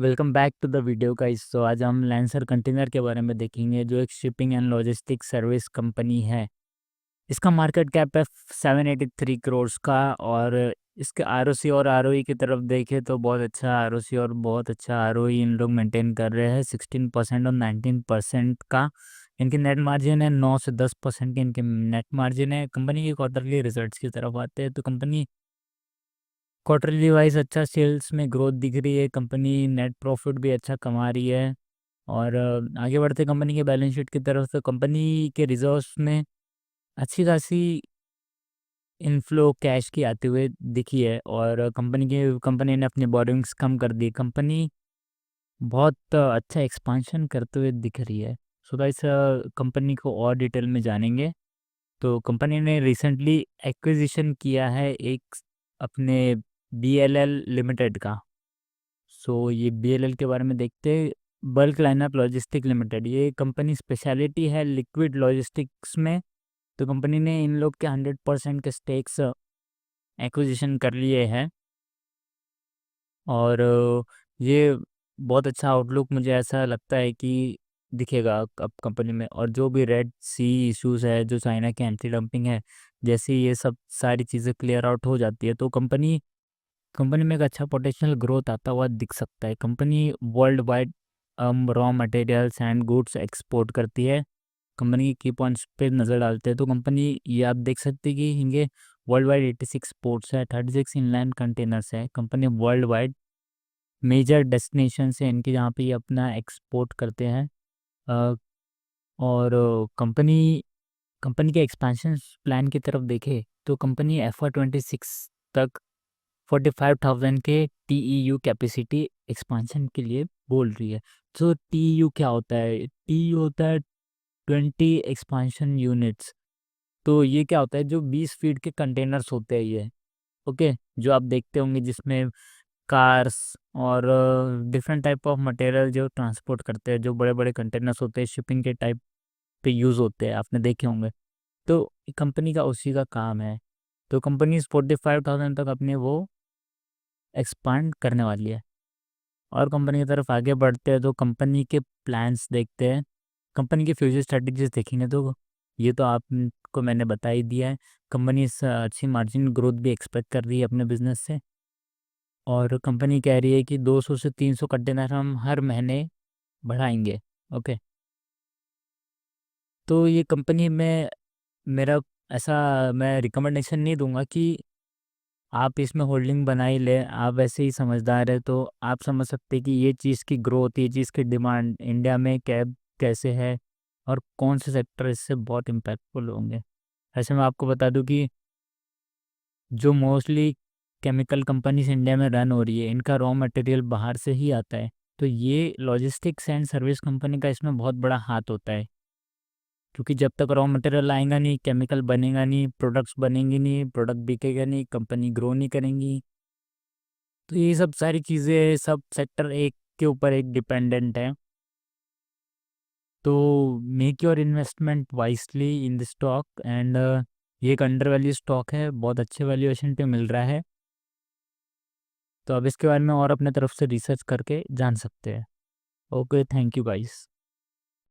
Welcome back to the video guys. तो आज हम लैंसर कंटेनर के बारे में देखेंगे, जो एक shipping and logistic service company है। इसका मार्केट कैप है 783 करोड़ का। और इसके आरओसी और आरओई की तरफ देखें तो बहुत अच्छा आरओसी और बहुत अच्छा आरओई इन लोग मेंटेन कर रहे हैं, 16% और 19% का। इनकी नेट मार्जिन है 9 से 10% की इनकी नेट मार्जिन है। कंपनी के क्वार्टरली रिजल्ट्स की तरफ आते हैं तो कंपनी क्वार्टरली वाइज अच्छा सेल्स में ग्रोथ दिख रही है। कंपनी नेट प्रॉफिट भी अच्छा कमा रही है। और आगे बढ़ते कंपनी के बैलेंस शीट की तरफ, तो कंपनी के रिजर्व्स में अच्छी खासी इनफ्लो कैश की आते हुए दिखी है। और कंपनी ने अपनी बोरिंग्स कम कर दी। कंपनी बहुत अच्छा एक्सपांशन करते हुए दिख रही है। सो गाइस, कंपनी को और डिटेल में जानेंगे। तो कंपनी ने रिसेंटली एक्विजिशन किया है एक अपने बीएलएल लिमिटेड का। सो ये बीएलएल के बारे में देखते हैं। बल्क लाइनअप लॉजिस्टिक लिमिटेड, ये कंपनी स्पेशलिटी है लिक्विड लॉजिस्टिक्स में। तो कंपनी ने इन लोग के 100% के स्टेक्स एक्विजिशन कर लिए हैं। और ये बहुत अच्छा आउटलुक मुझे ऐसा लगता है कि दिखेगा अब कंपनी में। और जो भी रेड सी इश्यूज है, जो चाइना के एंटी डंपिंग है, जैसे ये सब सारी चीज़ें क्लियर आउट हो जाती है तो कंपनी कंपनी में एक अच्छा पोटेंशियल ग्रोथ आता हुआ दिख सकता है। Company world wide raw materials and goods export करती है। कंपनी की की पॉइंट्स पे नज़र डालते हैं तो कंपनी ये आप देख सकते हैं कि इनके वर्ल्ड वाइड 86 पोर्ट्स है, 36 इनलैंड कंटेनर्स है। Company worldwide major destination से इनके जहाँ पे ये अपना एक्सपोर्ट करते हैं। अ, और कंपनी कंपनी के एक्सपेंशन प्लान की तरफ देखें तो कंपनी FY 26 तक 45,000 के टीईयू कैपेसिटी एक्सपांशन के लिए बोल रही है। तो टीईयू क्या होता है? टीईयू होता है 20 एक्सपांशन यूनिट्स। तो ये क्या होता है? जो 20 फीट के कंटेनर्स होते हैं ये, ओके, जो आप देखते होंगे जिसमें कार्स और डिफरेंट टाइप ऑफ मटेरियल जो ट्रांसपोर्ट करते हैं, जो बड़े बड़े कंटेनर्स होते हैं शिपिंग के टाइप पे यूज़ होते हैं, आपने देखे होंगे। तो कंपनी का उसी का काम है। तो कंपनी 45,000 तक अपने वो एक्सपांड करने वाली है। और कंपनी की तरफ आगे बढ़ते हैं तो कंपनी के प्लान्स देखते हैं। कंपनी की फ्यूचर स्ट्रेटजीज देखेंगे तो ये तो आपको मैंने बता ही दिया है। कंपनी अच्छी मार्जिन ग्रोथ भी एक्सपेक्ट कर रही है अपने बिजनेस से। और कंपनी कह रही है कि 200 से 300 कंटेनर हम हर महीने बढ़ाएंगे। ओके। तो ये कंपनी में मेरा ऐसा मैं रिकमेंडेशन नहीं दूंगा कि आप इसमें होल्डिंग बना ही लें। आप वैसे ही समझदार है तो आप समझ सकते हैं कि ये चीज़ की ग्रोथ, ये चीज़ की डिमांड इंडिया में कैसे है और कौन से सेक्टर इससे बहुत इम्पैक्टफुल होंगे। ऐसे मैं आपको बता दूं कि जो मोस्टली केमिकल कंपनीज इंडिया में रन हो रही है, इनका रॉ मटेरियल बाहर से ही आता है। तो ये लॉजिस्टिक्स एंड सर्विस कंपनी का इसमें बहुत बड़ा हाथ होता है। क्योंकि जब तक रॉ मटेरियल आएगा नहीं, केमिकल बनेगा नहीं, प्रोडक्ट्स बनेंगे नहीं, प्रोडक्ट बिकेगा नहीं, कंपनी ग्रो नहीं करेंगी। तो ये सब सारी चीज़ें, सब सेक्टर एक के ऊपर एक डिपेंडेंट है। तो make your investment wisely in the stock. And ये एक अंडर वैल्यू स्टॉक है, बहुत अच्छे वैल्यूएशन पे मिल रहा है। तो अब इसके बारे में और अपने तरफ से रिसर्च करके जान सकते हैं। Okay, thank you guys.